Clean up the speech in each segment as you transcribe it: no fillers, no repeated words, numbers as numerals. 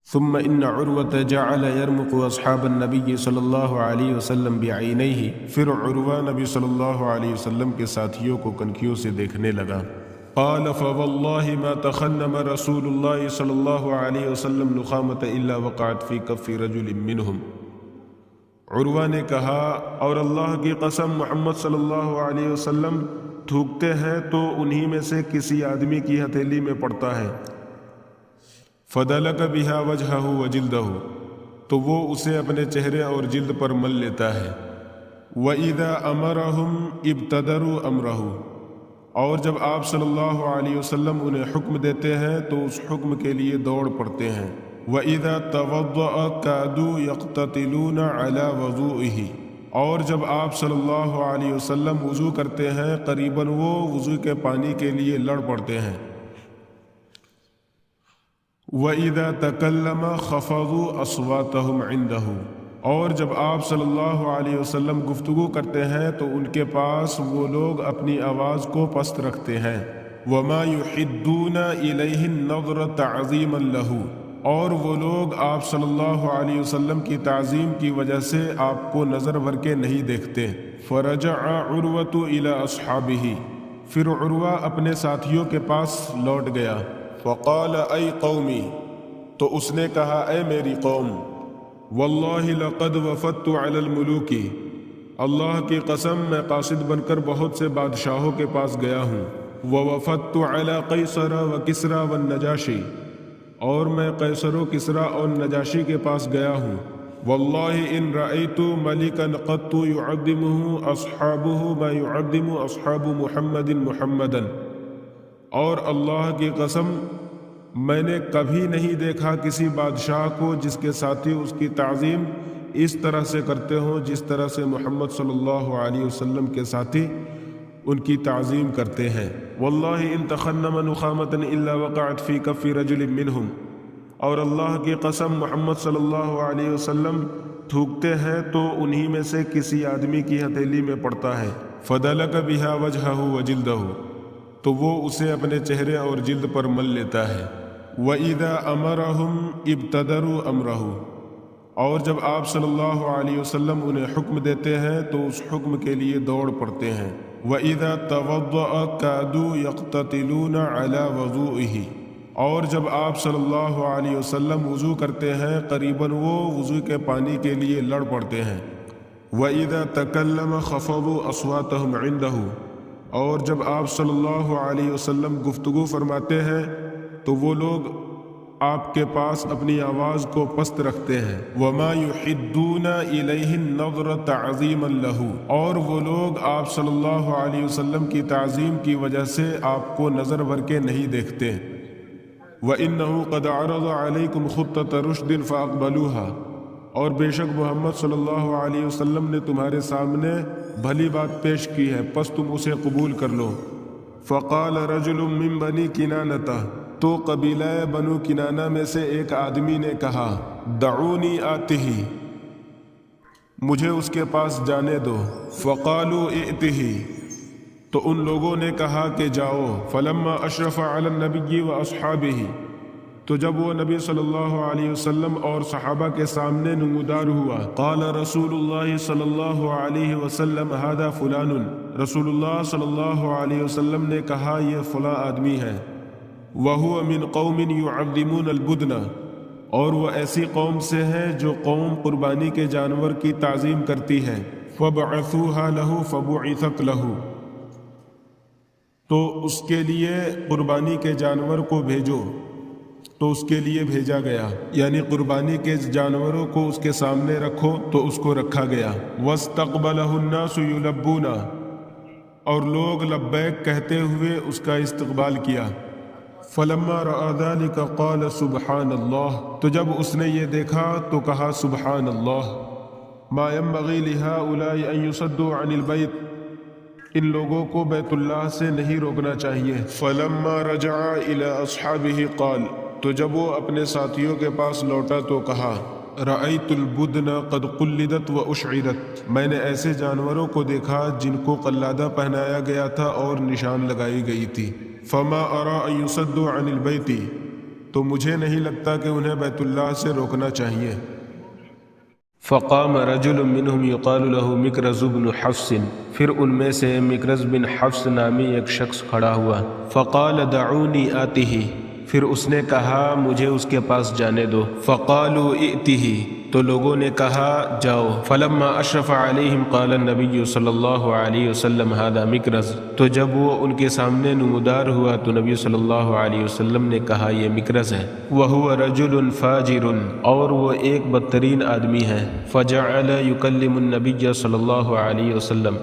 ثم ان عروة جعل يرمق اصحاب النبی صلی اللہ علیہ وسلم بعینیہ، پھر عروہ نبی صلی اللہ علیہ وسلم کے ساتھیوں کو کنکھیوں سے دیکھنے لگا۔ قال فواللہ ما تخنم رسول اللہ صلی اللہ علیہ وسلم نخامۃ الا وقعت فی کف رجل منہم۔ عروہ نے کہا اور اللہ کی قسم محمد صلی اللہ علیہ وسلم تھوکتے ہیں تو انہی میں سے کسی آدمی کی ہتھیلی میں پڑتا ہے۔ فدلک بہا وجہہ وجلدہ، تو وہ اسے اپنے چہرے اور جلد پر مل لیتا ہے۔ وَإِذَا أَمَرَهُمْ ابْتَدَرُوا أَمْرَهُ، اور جب آپ صلی اللہ علیہ وسلم انہیں حکم دیتے ہیں تو اس حکم کے لیے دوڑ پڑتے ہیں۔ وَإِذَا تَوَضَّأَ كَادُوا يَقْتَتِلُونَ عَلَى وَضُوئِهِ، اور جب آپ صلی اللہ علیہ وسلم وضو کرتے ہیں قریباً وہ وضو کے پانی کے لیے لڑ پڑتے ہیں۔ وَإِذَا تَكَلَّمَ خَفَضُوا أَصْوَاتَهُمْ عِنْدَهُ، اور جب آپ صلی اللہ علیہ وسلم گفتگو کرتے ہیں تو ان کے پاس وہ لوگ اپنی آواز کو پست رکھتے ہیں۔ وَمَا يُحِدُّونَ إِلَيْهِ النَّظْرَ تَعْظِيمًا لَهُ، اور وہ لوگ آپ صلی اللہ علیہ وسلم کی تعظیم کی وجہ سے آپ کو نظر بھر کے نہیں دیکھتے۔ فَرَجَعَ عُرْوَةُ إِلَى أَصْحَابِهِ، پھر عروہ اپنے ساتھیوں کے پاس لوٹ گیا۔ فقال اے قومی، تو اس نے کہا اے میری قوم، واللہ لقد وفدت علی الملوک، اللہ کی قسم میں قاصد بن کر بہت سے بادشاہوں کے پاس گیا ہوں۔ ووفدت علی قیصر و کسریٰ والنجاشی، اور میں قیصر و کسریٰ اور نجاشی کے پاس گیا ہوں۔ واللہ ان رأیت ملکا قط يعظمہ اصحابہ ما يعظم اصحاب محمد محمدا، اور اللہ کی قسم میں نے کبھی نہیں دیکھا کسی بادشاہ کو جس کے ساتھی اس کی تعظیم اس طرح سے کرتے ہوں جس طرح سے محمد صلی اللہ علیہ وسلم کے ساتھی ان کی تعظیم کرتے ہیں۔ واللہ ان تخنم نخامۃ الا وقعت فی کف رجل منہم، اور اللہ کی قسم محمد صلی اللہ علیہ وسلم تھوکتے ہیں تو انہی میں سے کسی آدمی کی ہتھیلی میں پڑتا ہے۔ فدلک بہا وجہہ وجلدہ، تو وہ اسے اپنے چہرے اور جلد پر مل لیتا ہے۔ وَإِذَا أَمَرَهُمْ ابْتَدَرُوا أَمْرَهُ، اور جب آپ صلی اللہ علیہ وسلم انہیں حکم دیتے ہیں تو اس حکم کے لیے دوڑ پڑتے ہیں۔ وَإِذَا تَوَضَّأَ كَادُوا يَقْتَتِلُونَ عَلَى وَضُوئِهِ، اور جب آپ صلی اللہ علیہ وسلم وضو کرتے ہیں قریباً وہ وضو کے پانی کے لیے لڑ پڑتے ہیں۔ وَإِذَا تَكَلَّمَ خَفَضُوا أَصْوَاتَهُمْ عِنْدَهُ، اور جب آپ صلی اللہ علیہ وسلم گفتگو فرماتے ہیں تو وہ لوگ آپ کے پاس اپنی آواز کو پست رکھتے ہیں۔ وَمَا يُحِدُّونَ إِلَيْهِ النَّظْرَ تَعْظِيمًا لَهُ، اور وہ لوگ آپ صلی اللہ علیہ وسلم کی تعظیم کی وجہ سے آپ کو نظر بھر کے نہیں دیکھتے۔ وَإِنَّهُ قَدْ عَرَضَ عَلَيْكُمْ خُطَّةَ رُشْدٍ فَأَقْبَلُوهَا، اور بے شک محمد صلی اللہ علیہ وسلم نے تمہارے سامنے بھلی بات پیش کی ہے، پس تم اسے قبول کر لو۔ فقال رجل من بنی کنانہ، تو قبیلہ بنو کنانہ میں سے ایک آدمی نے کہا، دعونی آتہ، مجھے اس کے پاس جانے دو۔ فقالوا ائتہ، تو ان لوگوں نے کہا کہ جاؤ۔ فلما اشرف علی النبی و اصحابہ، تو جب وہ نبی صلی اللہ علیہ وسلم اور صحابہ کے سامنے نمودار ہوا، قال رسول اللہ صلی اللہ علیہ وسلم ھذا فلان، رسول اللہ صلی اللہ علیہ وسلم نے کہا یہ فلاں آدمی ہے۔ وَهُوَ مِنْ قَوْمٍ يُعَظِّمُونَ الْبُدْنَ، اور وہ ایسی قوم سے ہے جو قوم قربانی کے جانور کی تعظیم کرتی ہے۔ فَبَعَثُوهَا لَهُ فَبُعِثَتْ لَهُ، تو اس کے لیے قربانی کے جانور کو بھیجو، تو اس کے لیے بھیجا گیا، یعنی قربانی کے جانوروں کو اس کے سامنے رکھو تو اس کو رکھا گیا۔ وَاسْتَقْبَلَهُ النَّاسُ يُلَبُّونَ، اور لوگ لبیک کہتے ہوئے اس کا استقبال کیا۔ فَلَمَّا رَأَى ذَلِكَ قَالَ سُبْحَانَ اللَّهِ، تو جب اس نے یہ دیکھا تو کہا سبحان اللہ۔ مَا يَنبَغِي لِهَٰؤُلَاءِ أَن يُصَدُّوا عَنِ الْبَيْتِ، ان لوگوں کو بیت اللہ سے نہیں روکنا چاہیے۔ فَلَمَّا رَجَعَ إِلَىٰ أَصْحَابِهِ قَالَ، تو جب وہ اپنے ساتھیوں کے پاس لوٹا تو کہا، رأیت البدن قد قلدت و اشعرت، میں نے ایسے جانوروں کو دیکھا جن کو قلادہ پہنایا گیا تھا اور نشان لگائی گئی تھی۔ فما ارى ان يصدوا عن البيت، تو مجھے نہیں لگتا کہ انہیں بیت اللہ سے روکنا چاہیے۔ فقام رجل منهم يقال له مکرز بن حفص، پھر ان میں سے مکرز بن حفص نامی ایک شخص کھڑا ہوا۔ فقال دعونی آتہ، پھر اس نے کہا مجھے اس کے پاس جانے دو۔ فقالوا ائتہ، تو لوگوں نے کہا جاؤ۔ فلما اشرف علیہم قال النبی صلی اللہ علیہ وسلم ھذا مکرز، تو جب وہ ان کے سامنے نمودار ہوا تو نبی صلی اللہ علیہ وسلم نے کہا یہ مکرز ہے۔ وہو رجل فاجر، اور وہ ایک بدترین آدمی ہے۔ فجعل یکلم النبی صلی اللہ علیہ وسلم،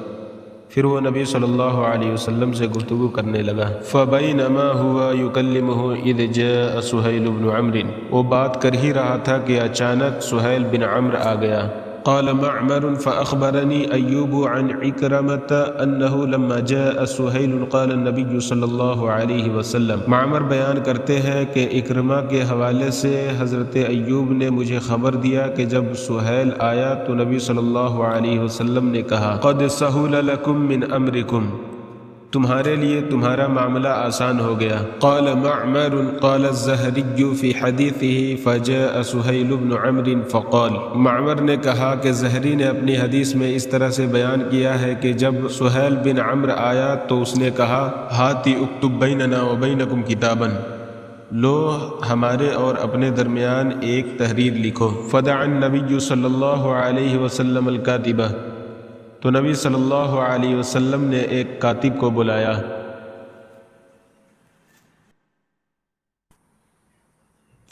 پھر وہ نبی صلی اللہ علیہ وسلم سے گفتگو کرنے لگا۔ فبینما ہوا یکلمہ اذ جاء سہیل بن عمرو، وہ بات کر ہی رہا تھا کہ اچانک سہیل بن عمرو آ گیا۔ قال معمر فأخبرني أيوب عن عكرمة أنه لما جاء سهيل قال النبي صلی اللہ علیہ وسلم، معمر بیان کرتے ہیں کہ اکرمہ کے حوالے سے حضرت ایوب نے مجھے خبر دیا کہ جب سہیل آیا تو نبی صلی اللہ علیہ وسلم نے کہا قد سهل لكم من أمركم، تمہارے لیے تمہارا معاملہ آسان ہو گیا۔ قال معمر قال الزہری فی حدیثہ فجاء سہیل بن عمرو فقال، معمر نے کہا کہ زہری نے اپنی حدیث میں اس طرح سے بیان کیا ہے کہ جب سہیل بن عمرو آیا تو اس نے کہا ہاتی اکتب بیننا وبینکم کتابا، لو ہمارے اور اپنے درمیان ایک تحریر لکھو۔ فدعا النبی صلی اللہ علیہ وسلم الکاتبہ، تو نبی صلی اللہ علیہ وسلم نے ایک کاتب کو بلایا۔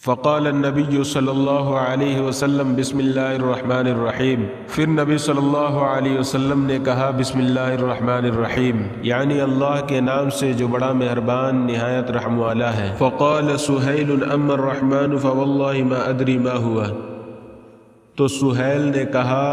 فقال النبی صلی اللہ علیہ وسلم بسم اللہ الرحمن الرحیم، پھر نبی صلی اللہ علیہ وسلم نے کہا بسم اللہ الرحمن الرحیم، یعنی اللہ کے نام سے جو بڑا مہربان نہایت رحم والا ہے۔ فقال سہیل اما الرحمن فواللہ ما ادری ما ہوا، تو سہیل نے کہا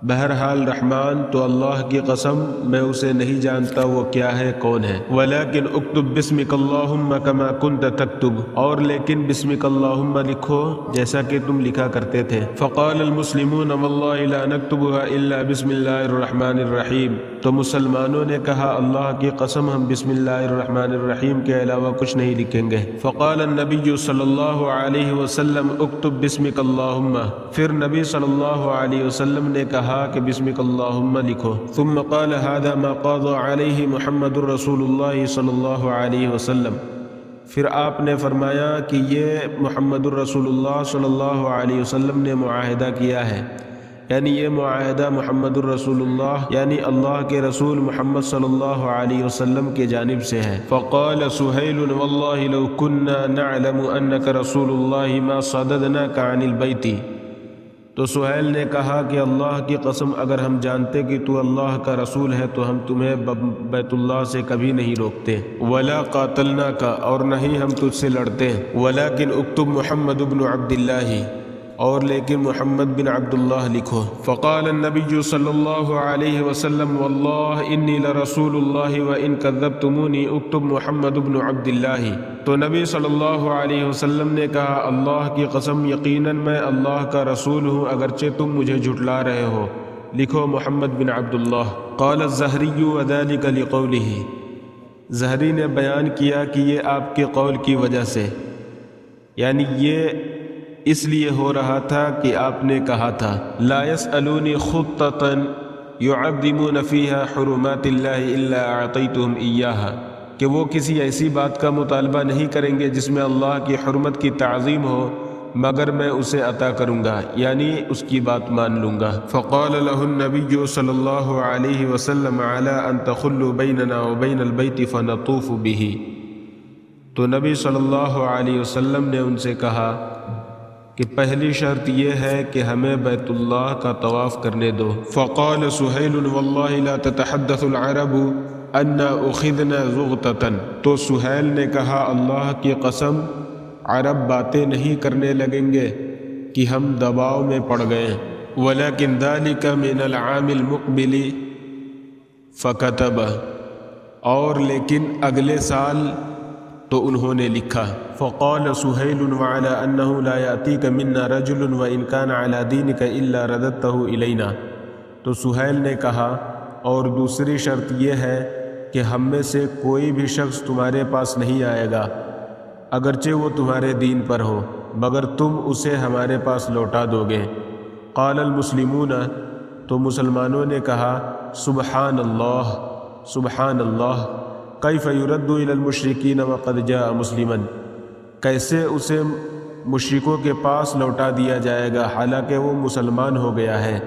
بہرحال رحمان تو اللہ کی قسم میں اسے نہیں جانتا وہ کیا ہے کون ہے۔ ولیکن اکتب بسمک اللہم کما کنت تکتب، اور لیکن بسمک اللہم لکھو جیسا کہ تم لکھا کرتے تھے۔ فقال المسلمون واللہ لا نکتبها الا بسم اللہ الرحمن الرحیم، تو مسلمانوں نے کہا اللہ کی قسم ہم بسم اللہ الرحمن الرحیم کے علاوہ کچھ نہیں لکھیں گے۔ فقال النبی صلی اللہ علیہ وسلم اکتب بسمک اللہم، پھر نبی صلی اللہ علیہ وسلم نے کہا کہ بسمک اللہم لکھو۔ ثم قال هذا ما قضى علیہ محمد رسول اللہ صلی اللہ علیہ وسلم، پھر آپ نے فرمایا کہ یہ محمد الرسول اللہ صلی اللہ علیہ وسلم نے معاہدہ کیا ہے، یعنی یہ معاہدہ محمد الرسول اللہ یعنی اللہ کے رسول محمد صلی اللہ علیہ وسلم کے جانب سے ہے۔ فقال سہیل واللہ لو كنا نعلم انك رسول اللہ ما صددناك عن البیت، تو سہیل نے کہا کہ اللہ کی قسم اگر ہم جانتے کہ تو اللہ کا رسول ہے تو ہم تمہیں بیت اللہ سے کبھی نہیں روکتے۔ ولا قاتلناک، اور نہیں ہم تجھ سے لڑتے۔ ولیکن اکتب محمد بن عبد اللہ، اور لیکن محمد بن عبداللہ لکھو۔ فقال النبی صلی اللہ علیہ وسلم واللہ انی لرسول اللہ وان کذبتمونی اکتب محمد بن عبداللہ، تو نبی صلی اللہ علیہ وسلم نے کہا اللہ کی قسم یقیناً میں اللہ کا رسول ہوں اگرچہ تم مجھے جھٹلا رہے ہو، لکھو محمد بن عبداللہ۔ قال الزہری وذلک لقولہ، زہری نے بیان کیا کہ یہ آپ کے قول کی وجہ سے، یعنی یہ اس لیے ہو رہا تھا کہ آپ نے کہا تھا لا يسألونی خطة يعظمون فيها حرمات اللہ الا اعطیتهم ایاها، کہ وہ کسی ایسی بات کا مطالبہ نہیں کریں گے جس میں اللہ کی حرمت کی تعظیم ہو مگر میں اسے عطا کروں گا، یعنی اس کی بات مان لوں گا۔ فقال له النبی صلی اللہ علیہ وسلم علی ان تخلوا بیننا وبین البیت فنطوف به، تو نبی صلی اللہ علیہ وسلم نے ان سے کہا کہ پہلی شرط یہ ہے کہ ہمیں بیت اللہ کا طواف کرنے دو۔ فقال سہیل واللہ لا تتحدث العرب انا اخذنا زغتة، تو سہیل نے کہا اللہ کی قسم عرب باتیں نہیں کرنے لگیں گے کہ ہم دباؤ میں پڑ گئے۔ ولیکن ذلك من العام المقبل فكتب، اور لیکن اگلے سال تو انہوں نے لکھا۔ فقال سہیل وعلى انه لا ياتيك منا رجل وان كان على دينك الا رددته الينا، تو سہیل نے کہا اور دوسری شرط یہ ہے کہ ہم میں سے کوئی بھی شخص تمہارے پاس نہیں آئے گا اگرچہ وہ تمہارے دین پر ہو، مگر تم اسے ہمارے پاس لوٹا دو گے۔ قال المسلمون، تو مسلمانوں نے کہا سبحان اللہ، سبحان اللہ، کیف یرد الی المشرکین وقد جاء مسلما، کیسے اسے مشرکوں کے پاس لوٹا دیا جائے گا حالانکہ وہ مسلمان ہو گیا ہے۔